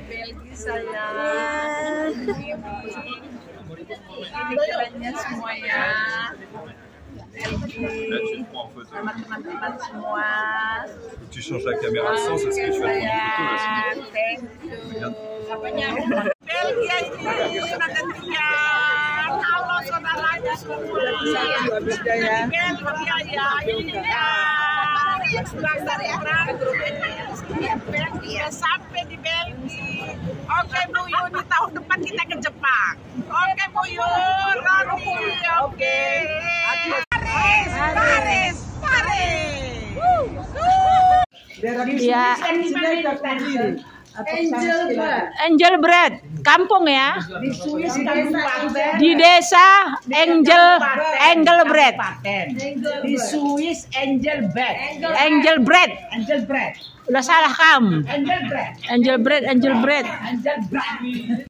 Belgia sayang. Ini kerennya semua ya. Belgia. Sama teman-teman semua. Tu changes la caméra de sens, est-ce que tu vas prendre une photo là? Thank you. Belgia ini sudah gantian. Halo saudaranya semua. Belgia ya. Ini ya. Belgia sampai di Belgia. Oke Bu Yuni, tahun depan kita ke Jepang. Oke Bu Yuni, Roni. Oke. Paris. Ya. Angel Bread, kampung ya. Di desa Angel Bread. Di Swiss Angel Bread. Udah salah kamu. Angel Bread. Angel Bread.